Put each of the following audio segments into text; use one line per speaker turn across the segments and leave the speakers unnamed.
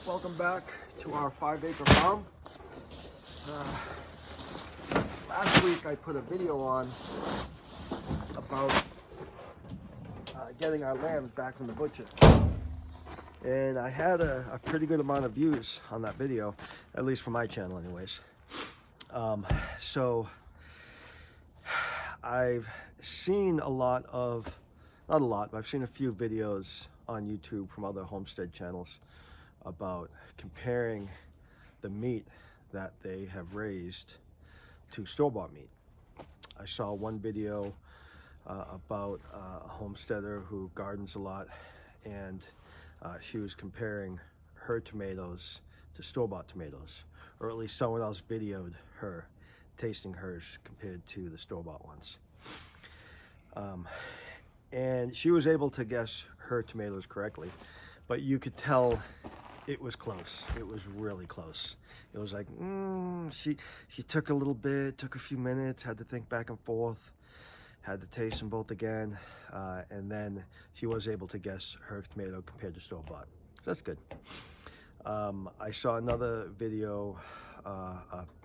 Welcome back to our 5-acre farm. Last week I put a video on about getting our lambs back from the butcher, and I had a pretty good amount of views on that video, at least for my channel anyways. So I've seen a lot of, not a lot, but I've seen a few videos on YouTube from other homestead channels about comparing the meat that they have raised to store-bought meat. I saw one video about a homesteader who gardens a lot, and she was comparing her tomatoes to store-bought tomatoes, or at least someone else videoed her tasting hers compared to the store-bought ones. And she was able to guess her tomatoes correctly, but you could tell it was close. It was really close. It was like, she took a little bit, took a few minutes, had to think back and forth, had to taste them both again, and then she was able to guess her tomato compared to store-bought. So that's good. I saw another video,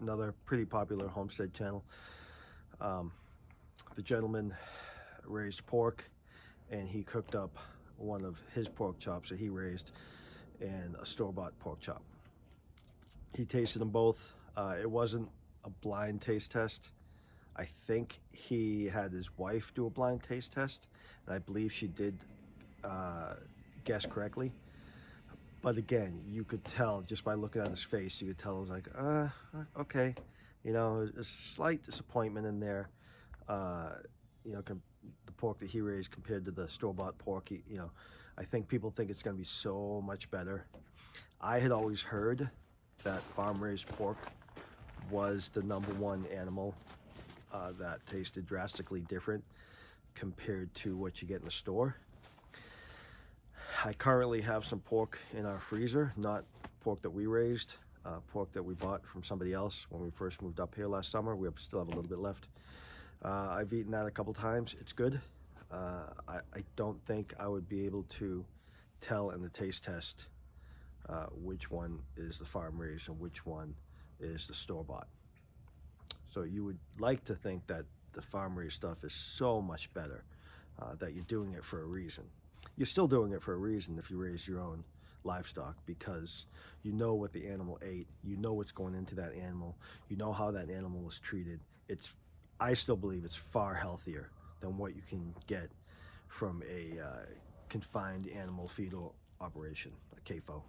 another pretty popular homestead channel. The gentleman raised pork, and he cooked up one of his pork chops that he raised and a store-bought pork chop. He tasted them both. It wasn't a blind taste test. I think he had his wife do a blind taste test, and I believe she did guess correctly. But again, you could tell just by looking at his face, you could tell it was like, okay. You know, a slight disappointment in there. You know, the pork that he raised compared to the store-bought pork, you know, I think people think it's going to be so much better. I had always heard that farm-raised pork was the #1 animal that tasted drastically different compared to what you get in the store. I currently have some pork in our freezer, not pork that we raised, pork that we bought from somebody else when we first moved up here last summer. We still have a little bit left. I've eaten that a couple times. It's good. I don't think I would be able to tell in the taste test which one is the farm raised and which one is the store-bought. So you would like to think that the farm raised stuff is so much better, that you're doing it for a reason. You're still doing it for a reason if you raise your own livestock, because you know what the animal ate, you know what's going into that animal, you know how that animal was treated. I still believe it's far healthier than what you can get from a confined animal feedal operation, a CAFO,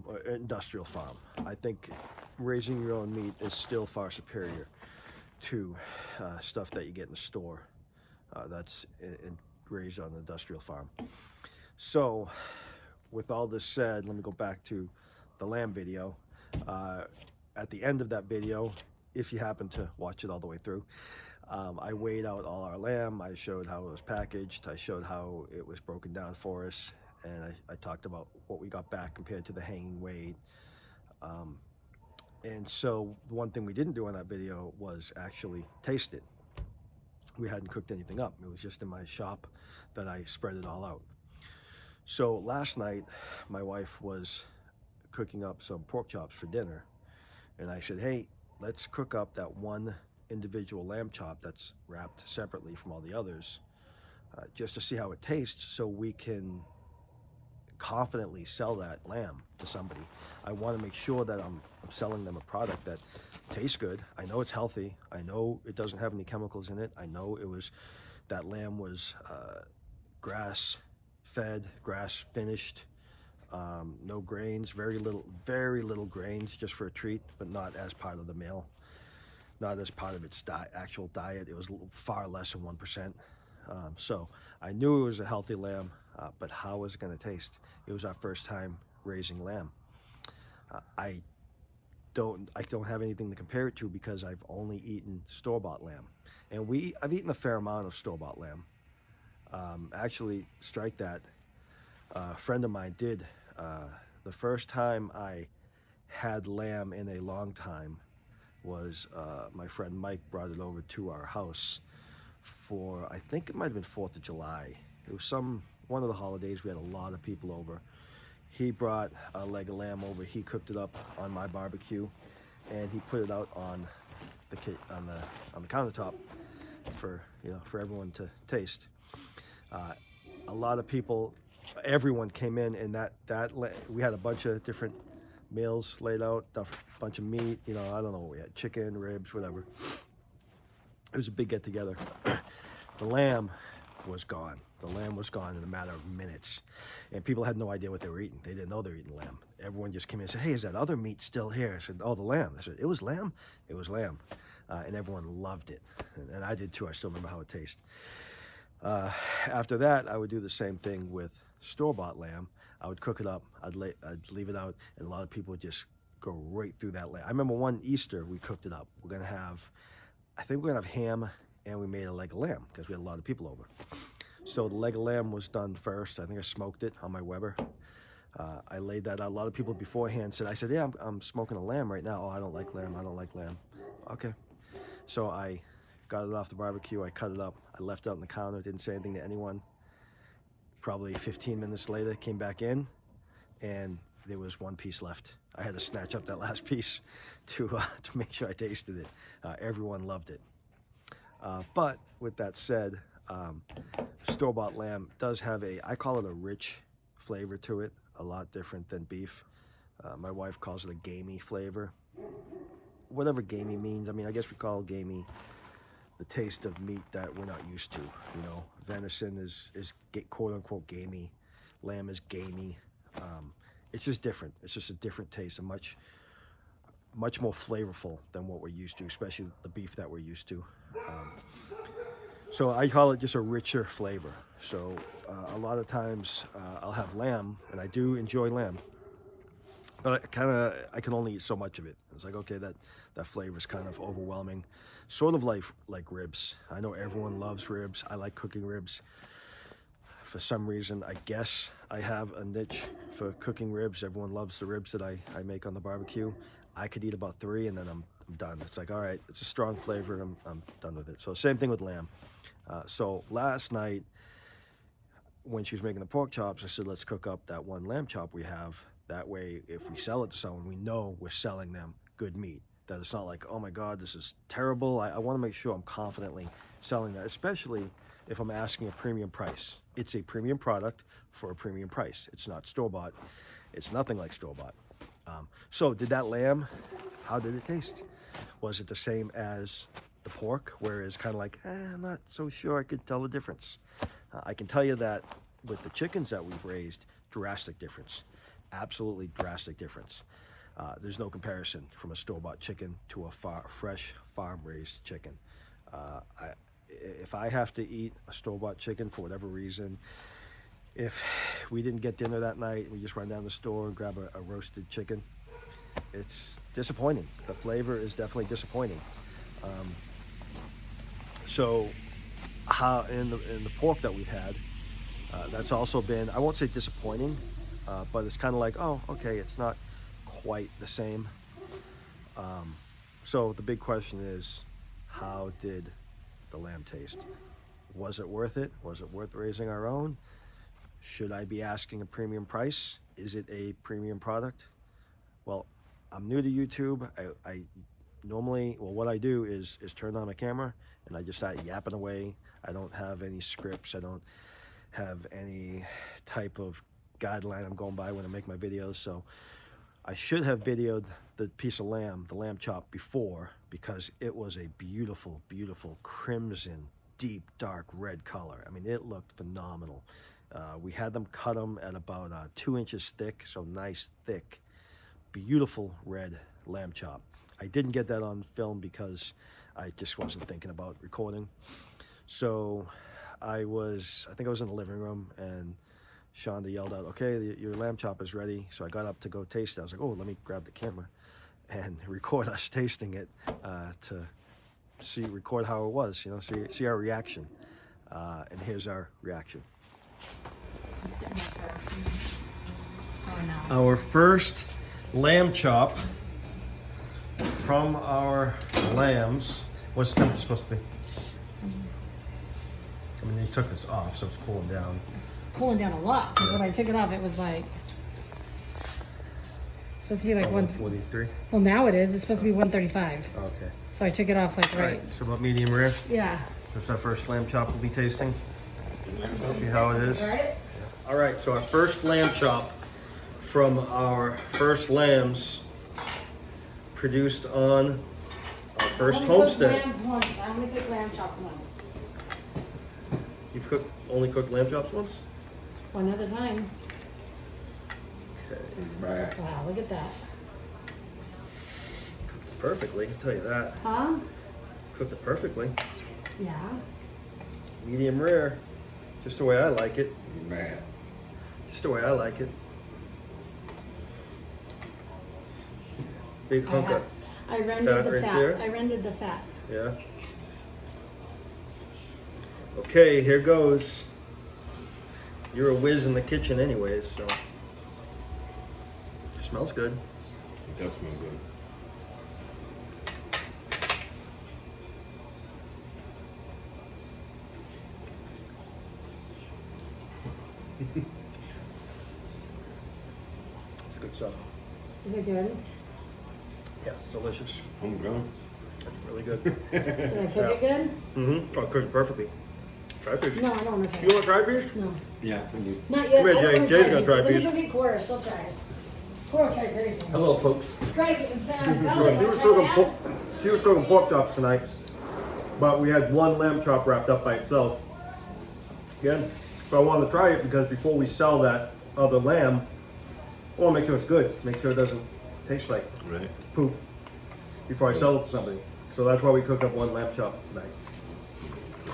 or industrial farm. I think raising your own meat is still far superior to stuff that you get in the store that's raised on an industrial farm. So with all this said, let me go back to the lamb video. At the end of that video, if you happen to watch it all the way through, I weighed out all our lamb. I showed how it was packaged. I showed how it was broken down for us. And I talked about what we got back compared to the hanging weight. And so one thing we didn't do on that video was actually taste it. We hadn't cooked anything up. It was just in my shop that I spread it all out. So last night, my wife was cooking up some pork chops for dinner. And I said, hey, let's cook up that one individual lamb chop that's wrapped separately from all the others, just to see how it tastes, so we can confidently sell that lamb to somebody. I want to make sure that I'm selling them a product that tastes good. I know it's healthy. I know it doesn't have any chemicals in it. I know that lamb was grass fed, grass finished, no grains, very little grains, just for a treat, but not as part of the meal, not as part of its actual diet. It was far less than 1%. So I knew it was a healthy lamb, but how was it going to taste? It was our first time raising lamb. I don't have anything to compare it to, because I've only eaten store-bought lamb, and I've eaten a fair amount of store-bought lamb. Actually, strike that. A friend of mine did. The first time I had lamb in a long time was my friend Mike brought it over to our house for, I think it might have been 4th of July. It was one of the holidays. We had a lot of people over. he brought a leg of lamb over. He cooked it up on my barbecue, and he put it out on the countertop for for everyone to taste. A lot of people, everyone came in, and we had a bunch of different meals laid out, a bunch of meat. I don't know what we had, chicken, ribs, whatever. It was a big get together. The lamb was gone. The lamb was gone in a matter of minutes, and people had no idea what they were eating. They didn't know they were eating lamb. Everyone just came in and said, "Hey, is that other meat still here?" I said, "Oh, the lamb." I said, "It was lamb." It was lamb, and everyone loved it, and I did too. I still remember how it tasted. After that, I would do the same thing with store-bought lamb. I would cook it up. I'd leave it out, and a lot of people would just go right through that lamb. I remember one Easter we cooked it up. I think we're gonna have ham, and we made a leg of lamb because we had a lot of people over. So the leg of lamb was done first. I think I smoked it on my Weber. I laid that out. A lot of people beforehand said, "Yeah, I'm smoking a lamb right now." "Oh, I don't like lamb. I don't like lamb." Okay. So I got it off the barbecue. I cut it up. I left it out on the counter. Didn't say anything to anyone. Probably 15 minutes later, came back in, and there was one piece left. I had to snatch up that last piece to make sure I tasted it. Everyone loved it. But with that said, store-bought lamb does have I call it a rich flavor to it, a lot different than beef. My wife calls it a gamey flavor. Whatever gamey means. I mean, I guess we call gamey the taste of meat that we're not used to. Venison is quote-unquote gamey. Lamb is gamey. It's just different. It's just a different taste, and much more flavorful than what we're used to, especially the beef that we're used to. So I call it just a richer flavor. So a lot of times I'll have lamb, and I do enjoy lamb, but I can only eat so much of it. It's like, okay, that flavor is kind of overwhelming. Sort of like ribs. I know everyone loves ribs. I like cooking ribs. For some reason, I guess I have a niche for cooking ribs. Everyone loves the ribs that I make on the barbecue. I could eat about 3, and then I'm done. It's like, all right, it's a strong flavor, and I'm done with it. So same thing with lamb. So last night, when she was making the pork chops, I said, let's cook up that one lamb chop we have. That way, if we sell it to someone, we know we're selling them good meat. That it's not like, oh my God, this is terrible. I want to make sure I'm confidently selling that, especially if I'm asking a premium price. It's a premium product for a premium price. It's not store-bought. It's nothing like store-bought. So did that lamb, how did it taste? Was it the same as the pork, where it's kind of like, I'm not so sure I could tell the difference? I can tell you that with the chickens that we've raised, drastic difference. Absolutely drastic difference. There's no comparison from a store-bought chicken to a fresh farm-raised chicken. If I have to eat a store-bought chicken for whatever reason, if we didn't get dinner that night, we just run down the store and grab a roasted chicken, it's disappointing. The flavor is definitely disappointing. So how in the pork that we've had, that's also been, I won't say disappointing, but it's kind of like, oh, okay, it's not quite the same. So the big question is, how did the lamb taste? Was it worth it? Was it worth raising our own? Should I be asking a premium price? Is it a premium product? Well, I'm new to YouTube. I normally, what I do is turn on my camera and I just start yapping away. I don't have any scripts. I don't have any type of guideline I'm going by when I make my videos. So I should have videoed the piece of lamb, the lamb chop, before, because it was a beautiful, beautiful crimson, deep, dark red color. I mean, it looked phenomenal. We had them cut them at about 2 inches thick, so nice, thick, beautiful red lamb chop. I didn't get that on film because I just wasn't thinking about recording. So I think I was in the living room, and Shonda yelled out, okay, your lamb chop is ready. So I got up to go taste it. I was like, oh, let me grab the camera and record us tasting it to record how it was, see our reaction. And here's our reaction.
Oh, no.
Our first lamb chop from our lambs. What's the temperature supposed to be? I mean, they took this off, so it's cooling down.
Cooling down a lot, because when I took it off, it was like supposed to be like
143.
Well, now it is. It's supposed to be 135.
Okay.
So I took it off like right.
So about medium rare.
Yeah.
So it's our first lamb chop we'll be tasting. See how it is.
Right?
All right, so our first lamb chop from our first lambs produced on our first homestead.
I'm gonna cook lamb chops once.
You've only cooked lamb chops once?
One at a time.
Okay.
Wow, look at that.
Cooked it perfectly, I'll tell you that.
Huh?
Cooked it perfectly.
Yeah.
Medium rare. Just the way I like it.
Man.
Just the way I like it. Big hunk of,
I rendered
fat
the
right
fat.
there?
I rendered the fat.
yeah. Okay, here goes. You're a whiz in the kitchen anyways, so. It smells good.
It does smell good.
Good stuff.
Is it good?
Yeah, it's delicious.
Homegrown.
It's really good.
Did I cook it good?
Mm-hmm. Oh, cooked perfectly. Try fish.
No, I don't want to try
You
it.
want to try fish?
No.
Yeah, we do.
Not yet.
Come here,
I don't
Jay.
wanna
Jay's
try
gonna
these.
try
Let me
these.
go get Cora. She'll try it. Cora tries everything.
Hello, folks.
Try it.
She was cooking pork chops tonight, but we had one lamb chop wrapped up by itself. Again, so I wanted to try it because before we sell that other lamb, I want to make sure it's good. Make sure it doesn't taste like
Right.
poop before I sell it to somebody. So that's why we cooked up one lamb chop tonight.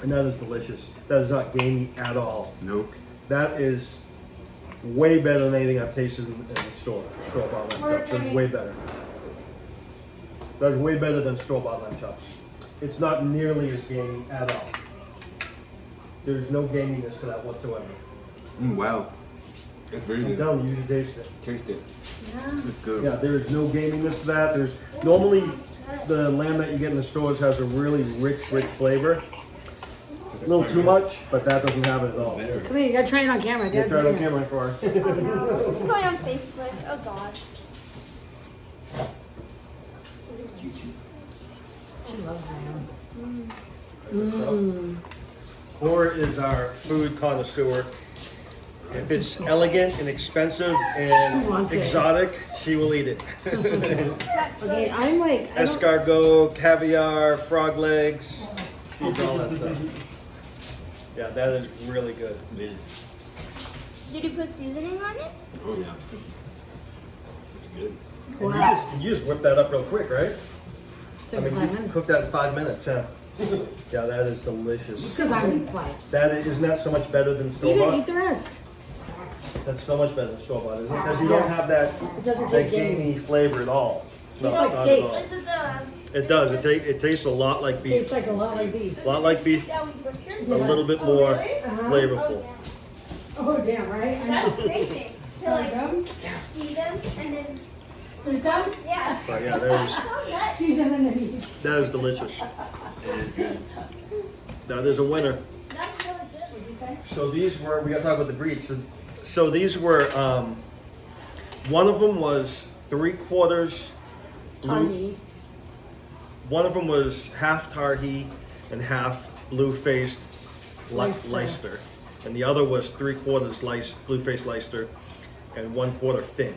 And that is delicious. That is not gamey at all.
Nope.
That is way better than anything I've tasted in the store-bought lamb chops. It's way better. That's way better than store-bought lamb chops. It's not nearly as gamey at all. There's no gaminess to that whatsoever.
Wow. That's very
I'm
good.
telling you, you should taste it.
Taste it.
Yeah.
It's good.
Yeah, there is no gaminess to that. There's normally the lamb that you get in the stores has a really rich flavor. A little too much, but that doesn't have it at all.
Come here. You gotta try it on camera.
Get
Dad's
tried on
eating it.
camera for her.
Oh no, it's going on Facebook. Oh god.
She loves lamb.
Cora is our food connoisseur. If it's elegant and expensive and
wants it.
exotic, she will eat it.
Okay, I'm like. I don't-
Escargot, caviar, frog legs. She eats all that stuff. Yeah, that is really good.
It is.
Did you put seasoning on it?
Oh yeah. It's good.
And
Wow.
you just whip that up real quick, right?
Took me 5
you
minutes.
cook that in 5 minutes, yeah. Yeah, that is delicious.
Because I'm like.
That is, isn't that so much better than
Eat it.
store-bought?
Eat the rest.
That's so much better than store-bought, isn't it? Because you don't have that,
It doesn't
that
taste gamey.
gamey flavor at all.
Tastes
No,
like
not at
steak.
all.
This is
It does. It tastes a lot like beef.
Tastes like a lot like beef.
A lot like beef,
that we butchered.
a little bit more flavorful.
Oh damn! Right. I know.
That's crazy. To
Like
like
them.
see them and then
Eat them.
yeah.
But yeah, that is,
Oh, nuts.
See them and then eat.
that is delicious.
It is good.
That is a winner.
That's really good.
What'd you say?
So these were, we gotta talk about the breeds. So these were, one of them was 3/4 blue.
Tardy.
One of them was half Tarhi and half blue-faced
Leicester.
Leicester. And the other was 3/4 blue-faced Leicester and 1/4 Finn.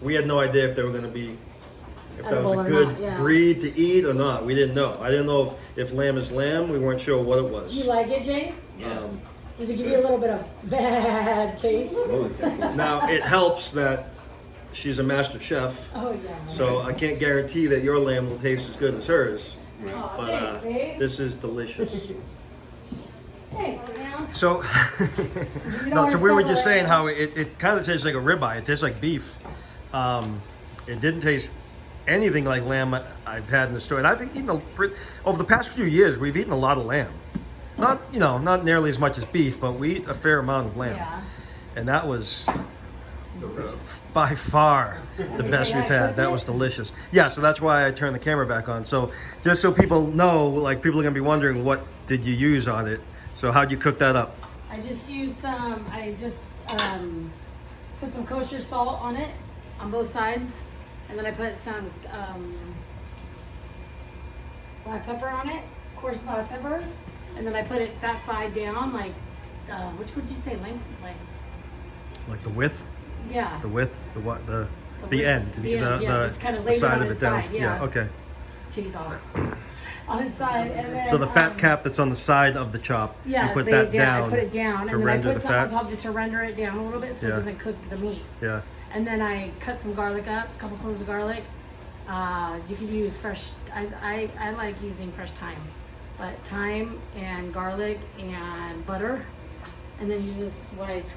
We had no idea if they were gonna be, if that was
Edible
a
or
good
not, yeah.
breed to eat or not. We didn't know. I didn't know if lamb is lamb. We weren't sure what it
Do you
was.
like it, Jay?
Um,
Does it give you a little bit of bad taste?
Oh, it's excellent.
now, it helps that she's a master chef,
Oh yeah.
so I can't guarantee that your lamb will taste as good as hers.
Right.
But
Thanks, babe.
this is delicious.
Hey.
So,
You
no,
don't
so
wanna
we were
sell
just
the
saying
lamb.
how it kind of tastes like a ribeye. It tastes like beef. It didn't taste anything like lamb I've had in the store. And I've eaten, over the past few years, we've eaten a lot of lamb. Not, not nearly as much as beef, but we eat a fair amount of lamb.
Yeah.
And that was by far the best we've had. That was delicious. Yeah, so that's why I turned the camera back on. So just so people know, like people are gonna be wondering, what did you use on it? So how'd you cook that up?
I just used some. I just put some kosher salt on it, on both sides, and then I put some black pepper on it, coarse black pepper, and then I put it fat side down, like which would you say, length,
Like the width,
yeah,
the width, the what, the
width,
end,
the end, yeah, just kind of laid it
side
on
of it
its
down.
side, yeah.
Okay.
cheese off on its side, and then
So the fat cap that's on the side of the chop,
yeah,
you put
lay
that
it down.
down.
I put it down,
to
and then I
render
put
the
some on
fat?
top of it to render it down a little bit so it
Yeah.
doesn't cook the meat.
Yeah.
And then I cut some garlic up, a couple cloves of garlic. You can use fresh. I like using fresh thyme, but thyme and garlic and butter, and then you just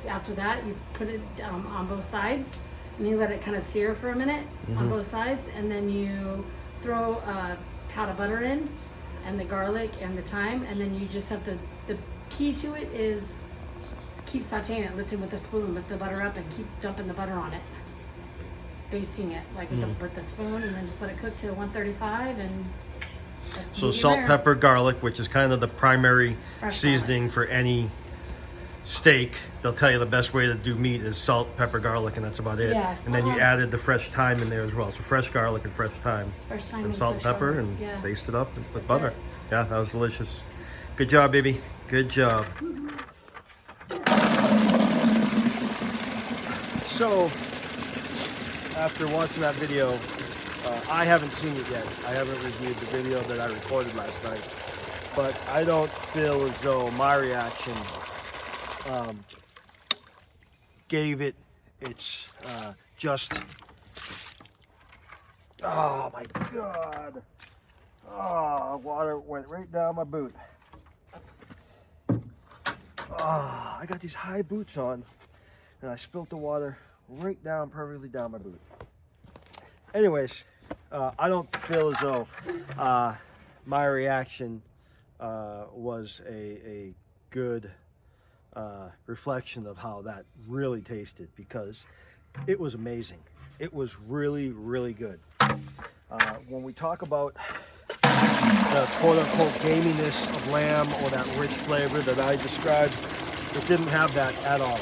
after that you put it on both sides, and you let it kind of sear for a minute on both sides, and then you throw a pat of butter in, and the garlic and the thyme, and then you just have the key to it is keep sauteing it, lifting with a spoon, lift the butter up, and keep dumping the butter on it, basting it like with the spoon, and then just let it cook to 135, and that's
So
medium
salt,
rare.
pepper, garlic, which is kind of the primary
Fresh
seasoning for any steak. They'll tell you the best way to do meat is salt, pepper, garlic, and that's about it.
Yeah.
And then you added the fresh thyme in there as well. So fresh garlic and fresh thyme.
Fresh thyme
And salt and
fresh
pepper
garlic.
and
Yeah.
baste it up with
That's
butter.
it.
Yeah, that was delicious. Good job, baby. Good job. So, after watching that video, I haven't seen it yet. I haven't reviewed the video that I recorded last night. But I don't feel as though my reaction gave it its just... Oh my God. Oh, water went right down my boot. Oh, I got these high boots on, and I spilt the water right down, perfectly down my boot. Anyways, I don't feel as though my reaction was a good reflection of how that really tasted, because it was amazing. It was really, really good. When we talk about the quote-unquote gaminess of lamb, or that rich flavor that I described, it didn't have that at all.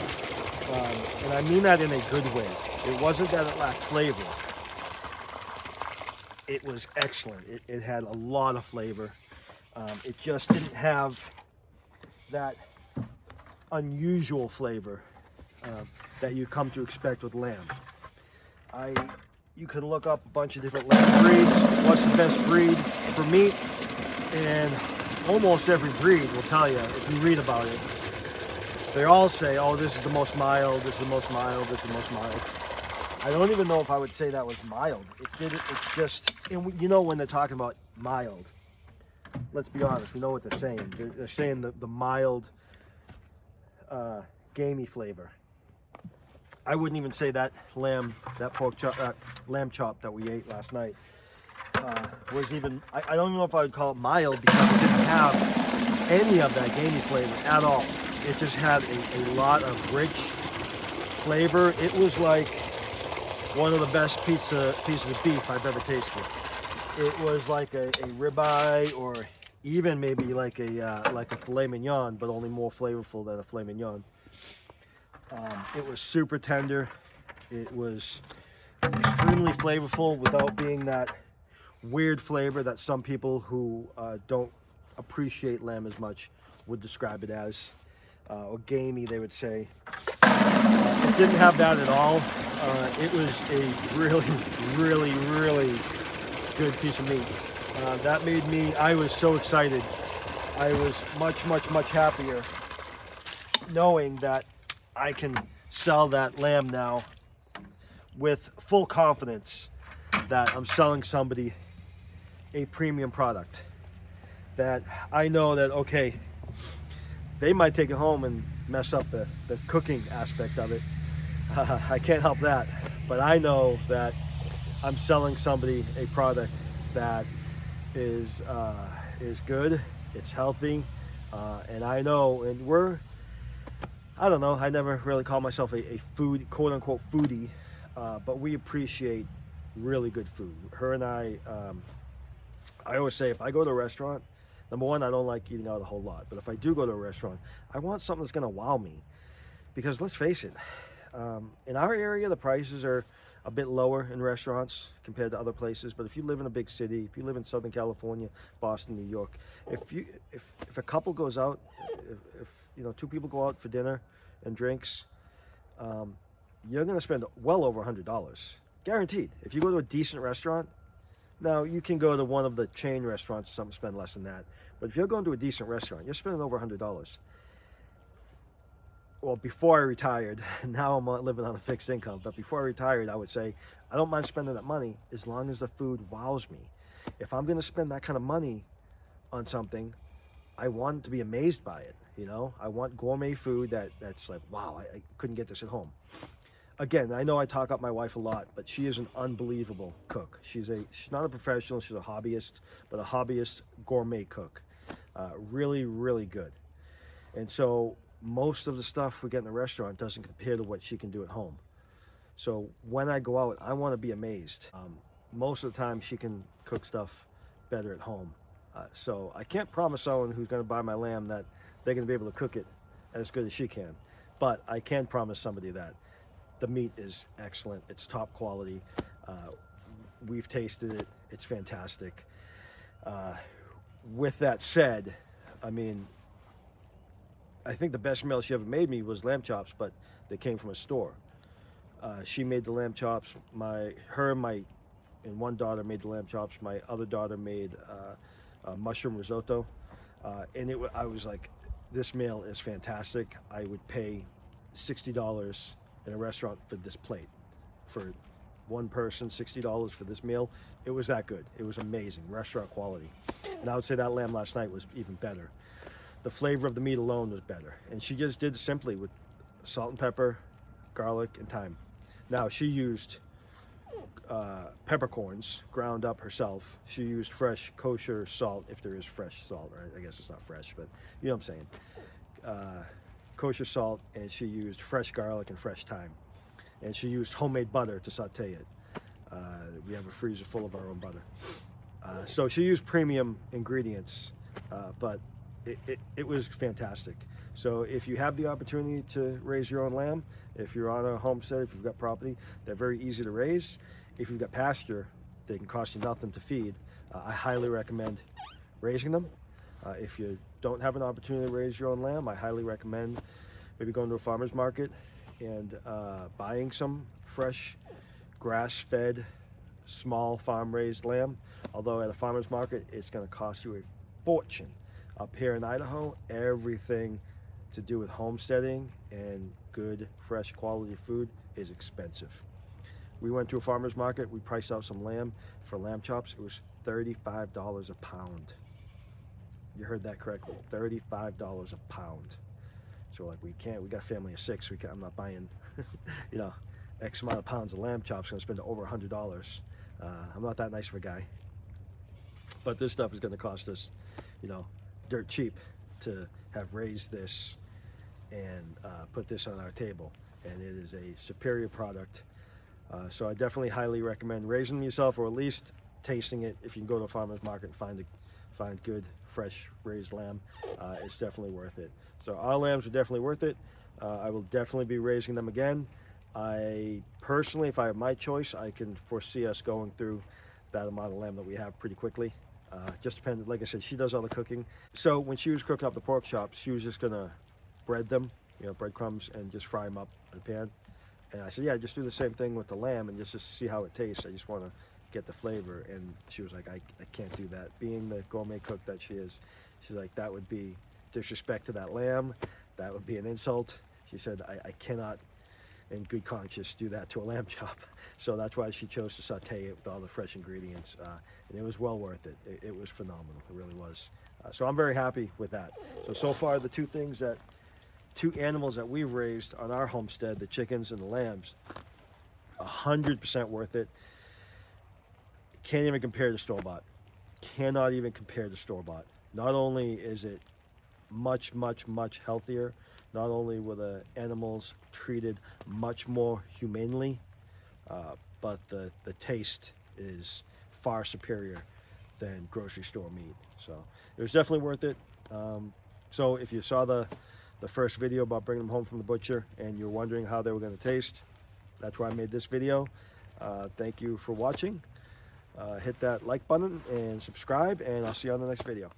And I mean that in a good way. It wasn't that it lacked flavor. It was excellent. It had a lot of flavor. It just didn't have that unusual flavor that you come to expect with lamb. You can look up a bunch of different lamb breeds. What's the best breed for meat? And almost every breed will tell you, if you read about it, they all say, oh, this is the most mild, this is the most mild, this is the most mild. I don't even know if I would say that was mild. It's just, and you know when they're talking about mild, let's be honest, we know what they're saying. They're saying the mild, gamey flavor. I wouldn't even say that lamb chop that we ate last night was even, I don't know if I would call it mild, because it didn't have any of that gamey flavor at all. It just had a lot of rich flavor. It was like one of the best pieces of beef I've ever tasted. It was like a ribeye, or even maybe like a filet mignon, but only more flavorful than a filet mignon. It was super tender. It was extremely flavorful without being that weird flavor that some people who don't appreciate lamb as much would describe it as, or gamey, they would say. It didn't have that at all. It was a really, really, really good piece of meat. That made me, I was so excited. I was much, much, much happier knowing that I can sell that lamb now with full confidence that I'm selling somebody a premium product. That I know that, okay, they might take it home and mess up the cooking aspect of it. I can't help that. But I know that I'm selling somebody a product that is good, it's healthy, and I know, and I don't know, I never really call myself a food, quote unquote foodie, but we appreciate really good food. Her and I always say, if I go to a restaurant, number one, I don't like eating out a whole lot, but if I do go to a restaurant, I want something that's gonna wow me. Because let's face it, in our area, the prices are a bit lower in restaurants compared to other places. But if you live in a big city, if you live in Southern California, Boston, New York, if a couple goes out, if you know, two people go out for dinner and drinks, you're going to spend well over $100, guaranteed. If you go to a decent restaurant, now you can go to one of the chain restaurants, some spend less than that. But if you're going to a decent restaurant, you're spending over $100. Well, before I retired, now I'm living on a fixed income, but before I retired, I would say I don't mind spending that money as long as the food wows me. If I'm going to spend that kind of money on something, I want to be amazed by it. You know, I want gourmet food that's like, wow, I couldn't get this at home. Again, I know I talk up my wife a lot, but she is an unbelievable cook. She's not a professional, she's a hobbyist, but a hobbyist gourmet cook. Really, really good. And so most of the stuff we get in the restaurant doesn't compare to what she can do at home. So when I go out, I want to be amazed. Most of the time she can cook stuff better at home. So I can't promise someone who's going to buy my lamb that they're going to be able to cook it as good as she can. But I can promise somebody that the meat is excellent. It's top quality. We've tasted it. It's fantastic. With that said, I mean, I think the best meal she ever made me was lamb chops, but they came from a store. She made the lamb chops. And one daughter made the lamb chops. My other daughter made mushroom risotto. And I was like, this meal is fantastic. I would pay $60 in a restaurant for this plate. For one person, $60 for this meal. It was that good. It was amazing, restaurant quality. And I would say that lamb last night was even better. The flavor of the meat alone was better. And she just did simply with salt and pepper, garlic, and thyme. Now, she used peppercorns ground up herself. She used fresh kosher salt, if there is fresh salt, right? I guess it's not fresh, but you know what I'm saying. Kosher salt, and she used fresh garlic and fresh thyme. And she used homemade butter to saute it. We have a freezer full of our own butter. So she used premium ingredients, but it was fantastic. So if you have the opportunity to raise your own lamb, if you're on a homestead, if you've got property, they're very easy to raise. If you've got pasture, they can cost you nothing to feed. I highly recommend raising them. If you don't have an opportunity to raise your own lamb, I highly recommend maybe going to a farmer's market and buying some fresh, grass-fed, small farm-raised lamb. Although at a farmer's market, it's going to cost you a fortune. Up here in Idaho, everything to do with homesteading and good, fresh, quality food is expensive. We went to a farmer's market. We priced out some lamb for lamb chops. It was $35 a pound. You heard that correctly, $35 a pound. So we're like, we got a family of 6. I'm not buying, you know, X amount of pounds of lamb chops. Gonna spend over $100. I'm not that nice of a guy. But this stuff is gonna cost us, you know, dirt cheap to have raised this and put this on our table. And it is a superior product. So I definitely highly recommend raising them yourself, or at least tasting it. If you can go to a farmer's market and find good, fresh raised lamb, it's definitely worth it. So our lambs are definitely worth it. I will definitely be raising them again. I personally, if I have my choice, I can foresee us going through that amount of lamb that we have pretty quickly. Just depends, like I said, she does all the cooking. So when she was cooking up the pork chops, she was just gonna bread them, you know, breadcrumbs, and just fry them up in a pan. And I said, yeah, just do the same thing with the lamb and just to see how it tastes. I just want to get the flavor. And she was like, I can't do that. Being the gourmet cook that she is, she's like, that would be disrespect to that lamb. That would be an insult. She said, I cannot in good conscience do that to a lamb chop. So that's why she chose to saute it with all the fresh ingredients. And it was well worth it. It was phenomenal. It really was. So I'm very happy with that. So far, the two animals that we've raised on our homestead, the chickens and the lambs, 100% worth it. Can't even compare to store-bought. Cannot even compare to store-bought. Not only is it much, much, much healthier, not only were the animals treated much more humanely, but the taste is far superior than grocery store meat. So it was definitely worth it. So if you saw the first video about bringing them home from the butcher and you're wondering how they were going to taste, that's why I made this video. Thank you for watching. Hit that like button and subscribe, and I'll see you on the next video.